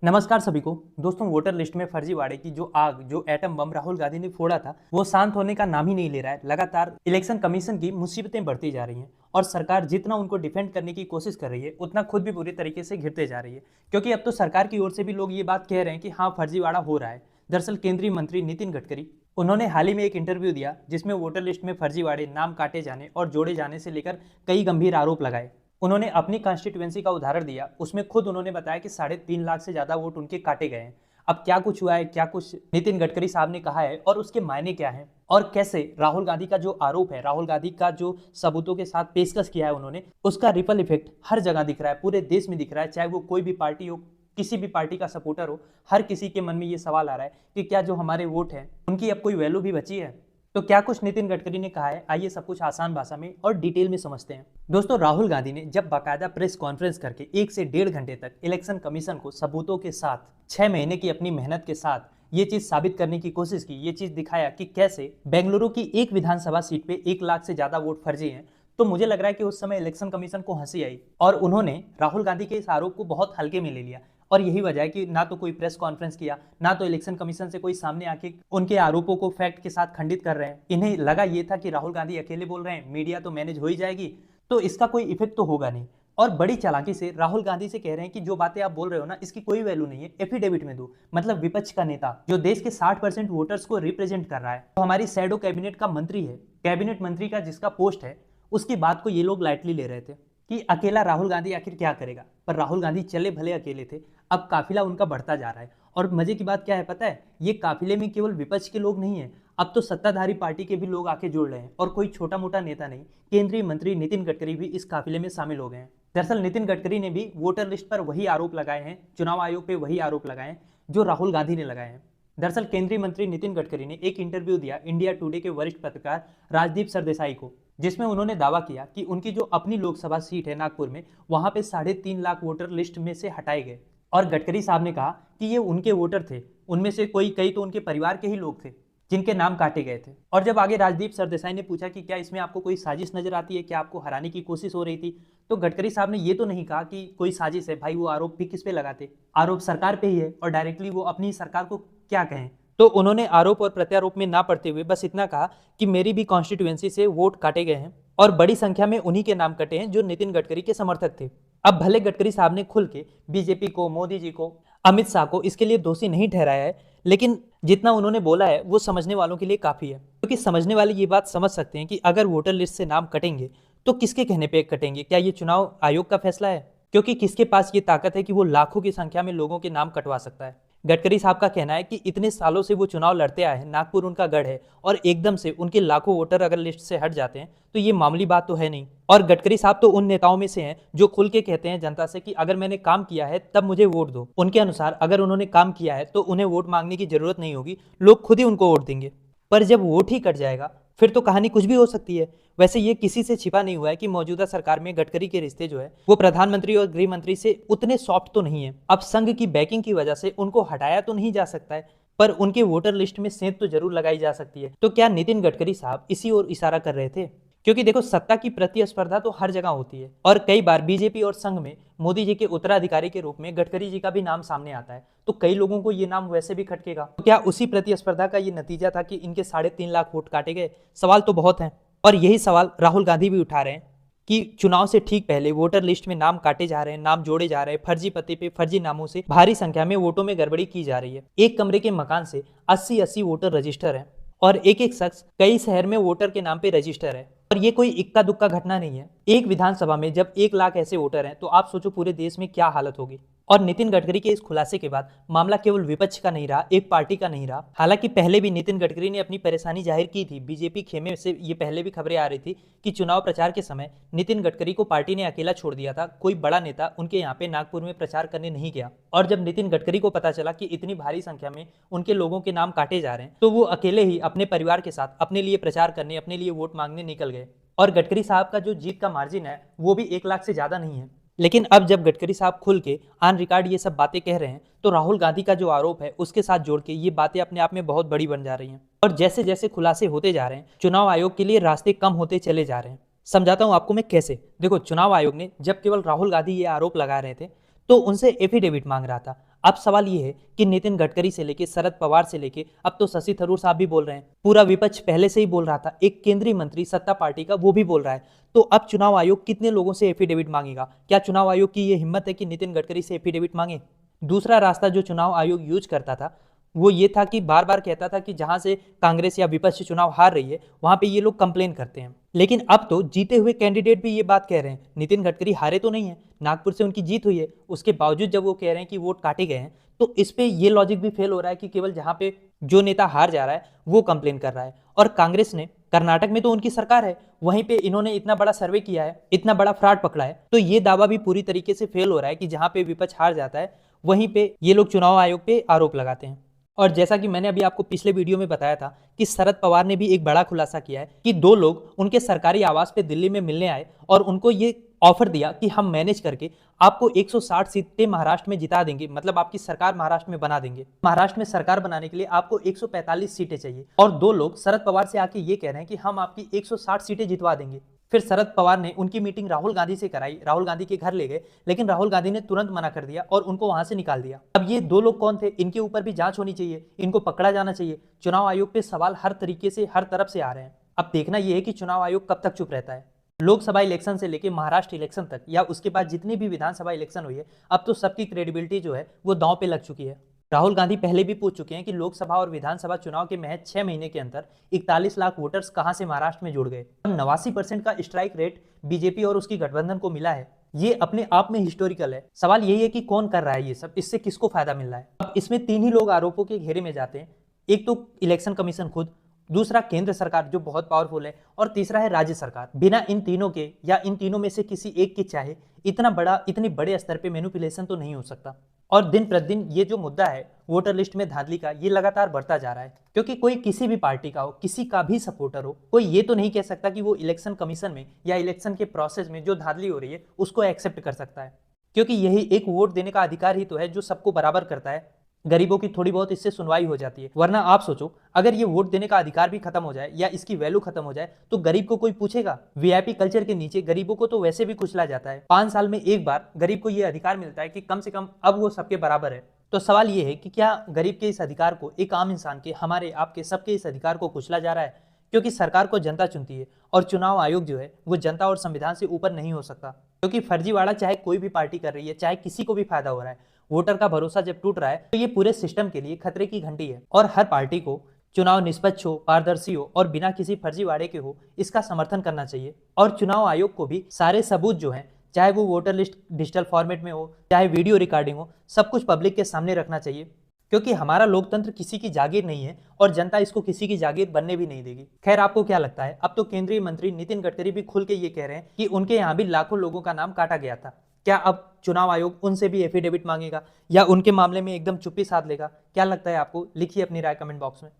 नमस्कार सभी को। दोस्तों, वोटर लिस्ट में फर्जीवाड़े की जो आग, जो एटम बम राहुल गांधी ने फोड़ा था, वो शांत होने का नाम ही नहीं ले रहा है। लगातार इलेक्शन कमीशन की मुसीबतें बढ़ती जा रही हैं और सरकार जितना उनको डिफेंड करने की कोशिश कर रही है, उतना खुद भी बुरी तरीके से घिरते जा रही है। क्योंकि अब तो सरकार की ओर से भी लोग ये बात कह रहे हैं कि हाँ, फर्जीवाड़ा हो रहा है। दरअसल केंद्रीय मंत्री नितिन गडकरी, उन्होंने हाल ही में एक इंटरव्यू दिया जिसमें वोटर लिस्ट में फर्जीवाड़े, नाम काटे जाने और जोड़े जाने से लेकर कई गंभीर आरोप लगाए। उन्होंने अपनी कॉन्स्टिट्यूएंसी का उदाहरण दिया। उसमें खुद उन्होंने बताया कि 3.5 लाख से ज्यादा वोट उनके काटे गए हैं। अब क्या कुछ हुआ है, क्या कुछ नितिन गडकरी साहब ने कहा है और उसके मायने क्या हैं, और कैसे राहुल गांधी का जो आरोप है, राहुल गांधी का जो सबूतों के साथ पेशकश किया है उन्होंने, उसका रिपल इफेक्ट हर जगह दिख रहा है, पूरे देश में दिख रहा है। चाहे वो कोई भी पार्टी हो, किसी भी पार्टी का सपोर्टर हो, हर किसी के मन में ये सवाल आ रहा है कि क्या जो हमारे वोट हैं उनकी अब कोई वैल्यू भी बची है। तो क्या कुछ नितिन गडकरी ने कहा है, आइए सब कुछ आसान भाषा में और डिटेल में समझते हैं। दोस्तों, राहुल गांधी ने जब बाकायदा प्रेस कॉन्फ्रेंस करके 1 से 1.5 घंटे तक इलेक्शन कमीशन को सबूतों के साथ 6 महीने की अपनी मेहनत के साथ ये चीज साबित करने की कोशिश की, ये चीज दिखाया कि कैसे बेंगलुरु की एक विधानसभा सीट पे 1 लाख से ज्यादा वोट फर्जी हैं, तो मुझे लग रहा है कि उस समय इलेक्शन कमीशन को हंसी आई और उन्होंने राहुल गांधी के इस आरोप को बहुत हल्के में ले लिया। और यही वजह है कि ना तो कोई प्रेस कॉन्फ्रेंस किया, ना तो इलेक्शन कमीशन से कोई सामने आके उनके आरोपों को फैक्ट के साथ खंडित कर रहे हैं। इन्हें लगा ये था कि राहुल गांधी अकेले बोल रहे हैं, मीडिया तो मैनेज हो ही जाएगी, तो इसका कोई इफेक्ट तो होगा नहीं। और बड़ी चालाकी से राहुल गांधी से कह रहे हैं कि जो बातें आप बोल रहे हो ना, इसकी कोई वैल्यू नहीं है, एफिडेविट में दो। मतलब विपक्ष का नेता जो देश के 60% वोटर्स को रिप्रेजेंट कर रहा है, तो हमारी शैडो कैबिनेट का मंत्री है, कैबिनेट मंत्री का जिसका पोस्ट है, उसकी बात को ये लोग लाइटली ले रहे थे कि अकेला राहुल गांधी आखिर क्या करेगा। पर राहुल गांधी चले भले अकेले थे, अब काफिला उनका बढ़ता जा रहा है। और मजे की बात क्या है पता है, ये काफिले में केवल विपक्ष के लोग नहीं है, अब तो सत्ताधारी पार्टी के भी लोग आके जुड़ रहे हैं। और कोई छोटा मोटा नेता नहीं, केंद्रीय मंत्री नितिन गडकरी भी इस काफिले में शामिल हो गए हैं। दरअसल नितिन गडकरी ने भी वोटर लिस्ट पर वही आरोप लगाए हैं, चुनाव आयोग पे वही आरोप लगाए हैं जो राहुल गांधी ने लगाए हैं। दरअसल केंद्रीय मंत्री नितिन गडकरी ने एक इंटरव्यू दिया इंडिया टुडे के वरिष्ठ पत्रकार राजदीप सरदेसाई को, जिसमें उन्होंने दावा किया कि उनकी जो अपनी लोकसभा सीट है नागपुर में, वहां पे 3.5 लाख वोटर लिस्ट में से हटाए गए। और गडकरी साहब ने कहा कि ये उनके वोटर थे, उनमें से कई तो उनके परिवार के ही लोग थे जिनके नाम काटे गए थे। और जब आगे राजदीप सरदेसाई ने पूछा कि क्या इसमें आपको कोई साजिश नजर आती है, क्या आपको हराने की कोशिश हो रही थी, तो गडकरी साहब ने ये तो नहीं कहा कि कोई साजिश है। भाई, वो आरोप भी किस पे लगाते, आरोप सरकार पे ही है और डायरेक्टली वो अपनी सरकार को क्या कहें। तो उन्होंने आरोप और प्रत्यारोप में ना पड़ते हुए बस इतना कहा कि मेरी भी कॉन्स्टिट्यूएंसी से वोट काटे गए हैं और बड़ी संख्या में उन्हीं के नाम कटे हैं जो नितिन गडकरी के समर्थक थे। अब भले गडकरी साहब ने खुल के बीजेपी को, मोदी जी को, अमित शाह को इसके लिए दोषी नहीं ठहराया है, लेकिन जितना उन्होंने बोला है वो समझने वालों के लिए काफी है। क्योंकि समझने वाले ये बात समझ सकते हैं कि अगर वोटर लिस्ट से नाम कटेंगे तो किसके कहने पे कटेंगे, क्या ये चुनाव आयोग का फैसला है? क्योंकि किसके पास ये ताकत है कि वो लाखों की संख्या में लोगों के नाम कटवा सकता है। गडकरी साहब का कहना है कि इतने सालों से वो चुनाव लड़ते आए हैं, नागपुर उनका गढ़ है, और एकदम से उनके लाखों वोटर अगर लिस्ट से हट जाते हैं तो ये मामूली बात तो है नहीं। और गडकरी साहब तो उन नेताओं में से हैं जो खुल के कहते हैं जनता से कि अगर मैंने काम किया है तब मुझे वोट दो। उनके अनुसार अगर उन्होंने काम किया है तो उन्हें वोट मांगने की जरूरत नहीं होगी, लोग खुद ही उनको वोट देंगे। पर जब वोट ही कट जाएगा फिर तो कहानी कुछ भी हो सकती है। वैसे ये किसी से छिपा नहीं हुआ है कि मौजूदा सरकार में गडकरी के रिश्ते जो है वो प्रधानमंत्री और गृह मंत्री से उतने सॉफ्ट तो नहीं है। अब संघ की बैकिंग की वजह से उनको हटाया तो नहीं जा सकता है, पर उनके वोटर लिस्ट में सेंध तो जरूर लगाई जा सकती है। तो क्या नितिन गडकरी साहब इसी ओर इशारा कर रहे थे? क्योंकि देखो, सत्ता की प्रतिस्पर्धा तो हर जगह होती है और कई बार बीजेपी और संघ में मोदी जी के उत्तराधिकारी के रूप में गडकरी जी का भी नाम सामने आता है, तो कई लोगों को ये नाम वैसे भी खटकेगा। तो क्या उसी प्रतिस्पर्धा का ये नतीजा था कि इनके 3.5 लाख वोट काटे गए? सवाल तो बहुत हैं और यही सवाल राहुल गांधी भी उठा रहे हैं कि चुनाव से ठीक पहले वोटर लिस्ट में नाम काटे जा रहे हैं, नाम जोड़े जा रहे हैं, फर्जी पते पे फर्जी नामों से भारी संख्या में वोटों में गड़बड़ी की जा रही है। एक कमरे के मकान से 80-80 वोटर रजिस्टर है और एक एक शख्स कई शहर में वोटर के नाम पे रजिस्टर है। और ये कोई इक्का दुक्का घटना नहीं है। एक विधानसभा में जब 1 लाख ऐसे वोटर हैं तो आप सोचो पूरे देश में क्या हालत होगी। और नितिन गडकरी के इस खुलासे के बाद मामला केवल विपक्ष का नहीं रहा, एक पार्टी का नहीं रहा। हालांकि पहले भी नितिन गडकरी ने अपनी परेशानी जाहिर की थी, बीजेपी खेमे से ये पहले भी खबरें आ रही थी कि चुनाव प्रचार के समय नितिन गडकरी को पार्टी ने अकेला छोड़ दिया था, कोई बड़ा नेता उनके यहाँ पे नागपुर में प्रचार करने नहीं गया। और जब नितिन गडकरी को पता चला कि इतनी भारी संख्या में उनके लोगों के नाम काटे जा रहे हैं, तो वो अकेले ही अपने परिवार के साथ अपने लिए प्रचार करने, अपने लिए वोट मांगने निकल गए। और गडकरी साहब का जो जीत का मार्जिन है वो भी 1 लाख से ज्यादा नहीं है। लेकिन अब जब गडकरी साहब खुल के ऑन रिकॉर्ड ये सब बातें कह रहे हैं, तो राहुल गांधी का जो आरोप है उसके साथ जोड़ के ये बातें अपने आप में बहुत बड़ी बन जा रही हैं। और जैसे जैसे खुलासे होते जा रहे हैं, चुनाव आयोग के लिए रास्ते कम होते चले जा रहे हैं। समझाता हूं आपको मैं कैसे। देखो, चुनाव आयोग ने जब केवल राहुल गांधी ये आरोप लगा रहे थे तो उनसे एफिडेविट मांग रहा था। अब सवाल ये है कि नितिन गडकरी से लेके शरद पवार से लेके अब तो शशि थरूर साहब भी बोल रहे हैं, पूरा विपक्ष पहले से ही बोल रहा था, एक केंद्रीय मंत्री सत्ता पार्टी का वो भी बोल रहा है। तो अब चुनाव आयोग कितने लोगों से एफिडेविट मांगेगा? क्या चुनाव आयोग की ये हिम्मत है कि नितिन गडकरी से एफिडेविट मांगे? दूसरा रास्ता जो चुनाव आयोग यूज करता था वो ये था कि बार बार कहता था कि जहां से कांग्रेस या विपक्ष चुनाव हार रही है वहां पे ये लोग कंप्लेन करते हैं। लेकिन अब तो जीते हुए कैंडिडेट भी ये बात कह रहे हैं, नितिन गडकरी हारे तो नहीं है, नागपुर से उनकी जीत हुई है, उसके बावजूद जब वो कह रहे हैं कि वोट काटे गए हैं, तो इस पे ये लॉजिक भी फेल हो रहा है कि केवल जहां पे जो नेता हार जा रहा है वो कंप्लेन कर रहा है। और कांग्रेस ने कर्नाटक में तो उनकी सरकार है, वहीं पे इन्होंने इतना बड़ा सर्वे किया है, इतना बड़ा फ्रॉड पकड़ा है, तो ये दावा भी पूरी तरीके से फेल हो रहा है कि जहां पे विपक्ष हार जाता है वहीं पे ये लोग चुनाव आयोग पे आरोप लगाते हैं। और जैसा कि मैंने अभी आपको पिछले वीडियो में बताया था कि शरद पवार ने भी एक बड़ा खुलासा किया है कि दो लोग उनके सरकारी आवास पे दिल्ली में मिलने आए और उनको ये ऑफर दिया कि हम मैनेज करके आपको 160 सीटें महाराष्ट्र में जिता देंगे, मतलब आपकी सरकार महाराष्ट्र में बना देंगे। महाराष्ट्र में सरकार बनाने के लिए आपको 145 सीटें चाहिए और दो लोग शरद पवार से आके ये कह रहे हैं कि हम आपकी 160 सीटें जितवा देंगे। फिर शरद पवार ने उनकी मीटिंग राहुल गांधी से कराई, राहुल गांधी के घर ले गए, लेकिन राहुल गांधी ने तुरंत मना कर दिया और उनको वहां से निकाल दिया। अब ये दो लोग कौन थे? इनके ऊपर भी जांच होनी चाहिए, इनको पकड़ा जाना चाहिए। चुनाव आयोग पे सवाल हर तरीके से हर तरफ से आ रहे हैं। अब देखना यह है कि चुनाव आयोग कब तक चुप रहता है। लोकसभा इलेक्शन से लेकर महाराष्ट्र इलेक्शन तक या उसके बाद जितनी भी विधानसभा इलेक्शन हुई है, अब तो सबकी क्रेडिबिलिटी जो है वो दांव पे लग चुकी है। राहुल गांधी पहले भी पूछ चुके हैं कि लोकसभा और विधानसभा चुनाव के महज 6 महीने के अंदर 41 लाख वोटर्स कहां से महाराष्ट्र में जुड़ गए। 89% का स्ट्राइक रेट बीजेपी और उसकी गठबंधन को मिला है। ये अपने आप में हिस्टोरिकल है। सवाल यही है कि कौन कर रहा है ये सब, इससे किसको फायदा मिल रहा है। अब इसमें तीन ही लोग आरोपों के घेरे में जाते हैं, एक तो इलेक्शन कमीशन खुद, दूसरा केंद्र सरकार जो बहुत पावरफुल है, और तीसरा है राज्य सरकार। बिना इन तीनों के या इन तीनों में से किसी एक की चाहे इतने बड़े स्तर पे मैनिपुलेशन तो नहीं हो सकता। और दिन प्रतिदिन ये जो मुद्दा है वोटर लिस्ट में धांधली का, ये लगातार बढ़ता जा रहा है, क्योंकि कोई किसी भी पार्टी का हो, किसी का भी सपोर्टर हो, कोई ये तो नहीं कह सकता कि वो इलेक्शन कमीशन में या इलेक्शन के प्रोसेस में जो धांधली हो रही है उसको एक्सेप्ट कर सकता है, क्योंकि यही एक वोट देने का अधिकार ही तो है जो सबको बराबर करता है। गरीबों की थोड़ी बहुत इससे सुनवाई हो जाती है, वरना आप सोचो अगर ये वोट देने का अधिकार भी खत्म हो जाए या इसकी वैल्यू खत्म हो जाए तो गरीब को कोई पूछेगा? वीआईपी कल्चर के नीचे गरीबों को तो वैसे भी कुचला जाता है। 5 साल में एक बार गरीब को ये अधिकार मिलता है कि कम से कम अब वो सबके बराबर है। तो सवाल ये है कि क्या गरीब के इस अधिकार को, एक आम इंसान के, हमारे आपके सबके इस अधिकार को कुचला जा रहा है? क्योंकि सरकार को जनता चुनती है और चुनाव आयोग जो है वो जनता और संविधान से ऊपर नहीं हो सकता, क्योंकि फर्जीवाड़ा चाहे कोई भी पार्टी कर रही है, चाहे किसी को भी फायदा हो रहा है, वोटर का भरोसा जब टूट रहा है तो ये पूरे सिस्टम के लिए खतरे की घंटी है। और हर पार्टी को चुनाव निष्पक्ष हो, पारदर्शी हो और बिना किसी फर्जीवाड़े के हो, इसका समर्थन करना चाहिए। और चुनाव आयोग को भी सारे सबूत जो हैं, चाहे वो वोटर लिस्ट डिजिटल फॉर्मेट में हो, चाहे वीडियो रिकॉर्डिंग हो, सब कुछ पब्लिक के सामने रखना चाहिए, क्योंकि हमारा लोकतंत्र किसी की जागीर नहीं है और जनता इसको किसी की जागीर बनने भी नहीं देगी। खैर, आपको क्या लगता है? अब तो केंद्रीय मंत्री नितिन गडकरी भी खुल के ये कह रहे हैं कि उनके यहाँ भी लाखों लोगों का नाम काटा गया था। क्या अब चुनाव आयोग उनसे भी एफिडेविट मांगेगा या उनके मामले में एकदम चुप्पी साध लेगा? क्या लगता है आपको? लिखिए अपनी राय कमेंट बॉक्स में।